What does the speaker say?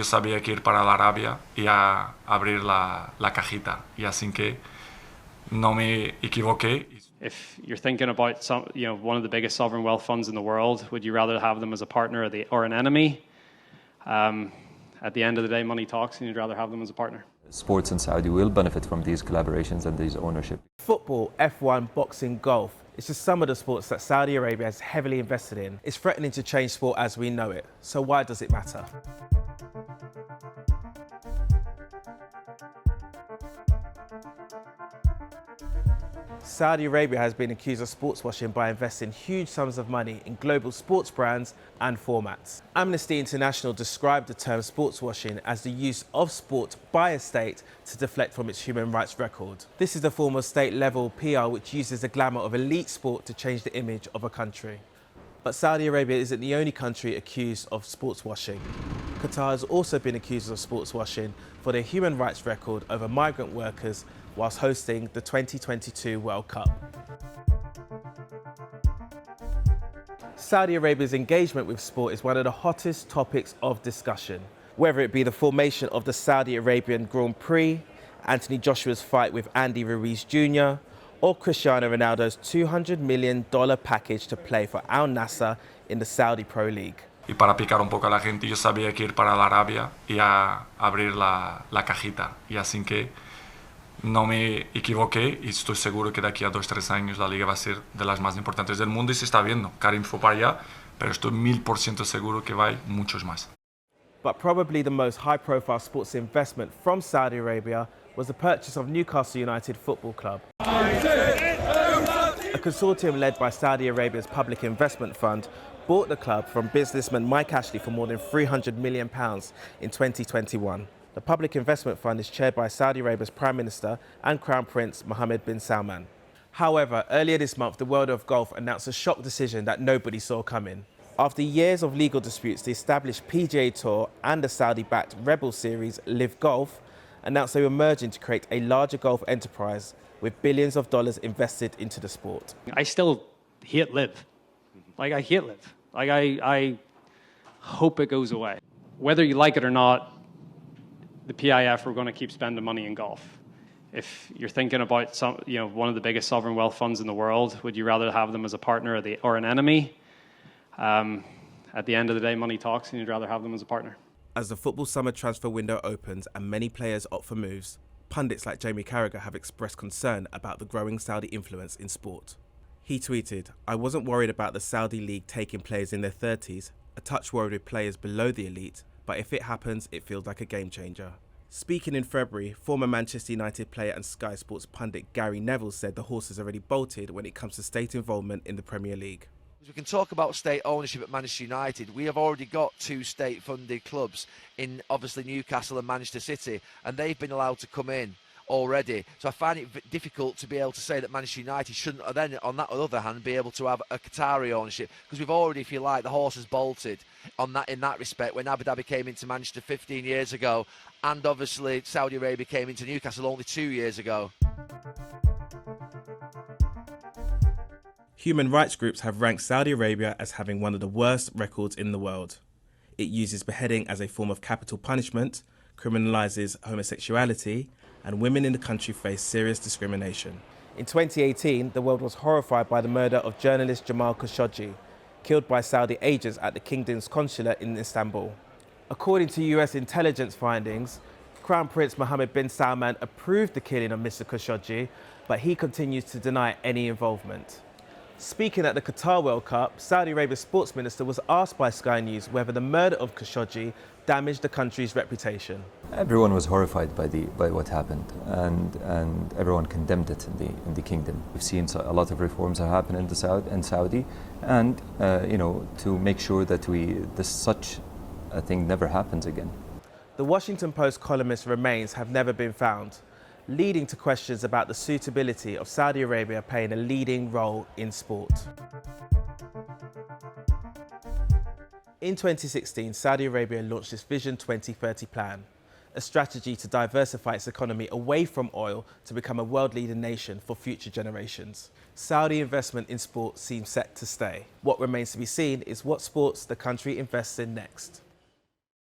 Yo sabía que ir para la Arabia y a abrir la cajita, y así que no me equivoqué. If you're thinking about one of the biggest sovereign wealth funds in the world, would you rather have them as a partner or an enemy? At the end of the day, money talks, and you'd rather have them as a partner. Sports in Saudi will benefit from these collaborations and these ownership. Football, F1, boxing, golf. It's just some of the sports that Saudi Arabia has heavily invested in. It's threatening to change sport as we know it. So why does it matter? Saudi Arabia has been accused of sportswashing by investing huge sums of money in global sports brands and formats. Amnesty International described the term sportswashing as the use of sport by a state to deflect from its human rights record. This is a form of state-level PR which uses the glamour of elite sport to change the image of a country. But Saudi Arabia isn't the only country accused of sportswashing. Qatar has also been accused of sportswashing for their human rights record over migrant workers whilst hosting the 2022 World Cup. Saudi Arabia's engagement with sport is one of the hottest topics of discussion. Whether it be the formation of the Saudi Arabian Grand Prix, Anthony Joshua's fight with Andy Ruiz Jr., or Cristiano Ronaldo's $200 million package to play for Al Nassr in the Saudi Pro League. Y para picar un poco a la gente, yo sabía que ir para la Arabia y a abrir la cajita, y así que no me equivoqué, y estoy seguro que de aquí a 2-3 años la liga va a ser de las más importantes del mundo, y se está viendo. Karim fue para allá, pero estoy 1000% seguro que va a ir muchos más. But probably the most high-profile sports investment from Saudi Arabia was the purchase of Newcastle United Football Club. A consortium led by Saudi Arabia's Public Investment Fund bought the club from businessman Mike Ashley for more than £300 million in 2021. The Public Investment Fund is chaired by Saudi Arabia's Prime Minister and Crown Prince Mohammed bin Salman. However, earlier this month, the world of golf announced a shock decision that nobody saw coming. After years of legal disputes, the established PGA Tour and the Saudi-backed Rebel Series Live Golf announced they were merging to create a larger golf enterprise with billions of dollars invested into the sport. I still hate Live. I hate Live. I hope it goes away. Whether you like it or not, the PIF are going to keep spending money in golf. If you're thinking about one of the biggest sovereign wealth funds in the world, would you rather have them as a partner or an enemy? At the end of the day, money talks, and you'd rather have them as a partner. As the football summer transfer window opens and many players opt for moves, pundits like Jamie Carragher have expressed concern about the growing Saudi influence in sport. He tweeted, "I wasn't worried about the Saudi league taking players in their 30s, a touch worried with players below the elite, but if it happens, it feels like a game changer." Speaking in February, former Manchester United player and Sky Sports pundit Gary Neville said the horse has already bolted when it comes to state involvement in the Premier League. We can talk about state ownership at Manchester United. We have already got 2 state-funded clubs in, obviously, Newcastle and Manchester City, and they've been allowed to come in already. So I find it difficult to be able to say that Manchester United shouldn't then, on that other hand, be able to have a Qatari ownership, because we've already, if you like, the horse has bolted on that in that respect when Abu Dhabi came into Manchester 15 years ago, and obviously Saudi Arabia came into Newcastle only 2 years ago. Human rights groups have ranked Saudi Arabia as having one of the worst records in the world. It uses beheading as a form of capital punishment, criminalises homosexuality, and women in the country face serious discrimination. In 2018, the world was horrified by the murder of journalist Jamal Khashoggi, killed by Saudi agents at the kingdom's consulate in Istanbul. According to US intelligence findings, Crown Prince Mohammed bin Salman approved the killing of Mr. Khashoggi, but he continues to deny any involvement. Speaking at the Qatar World Cup, Saudi Arabia's sports minister was asked by Sky News whether the murder of Khashoggi damaged the country's reputation. Everyone was horrified by what happened, and everyone condemned it in the kingdom. We've seen a lot of reforms that happen in Saudi, and to make sure that such a thing never happens again. The Washington Post columnist's remains have never been found, leading to questions about the suitability of Saudi Arabia playing a leading role in sport. In 2016, Saudi Arabia launched its Vision 2030 plan, a strategy to diversify its economy away from oil to become a world-leading nation for future generations. Saudi investment in sport seems set to stay. What remains to be seen is what sports the country invests in next.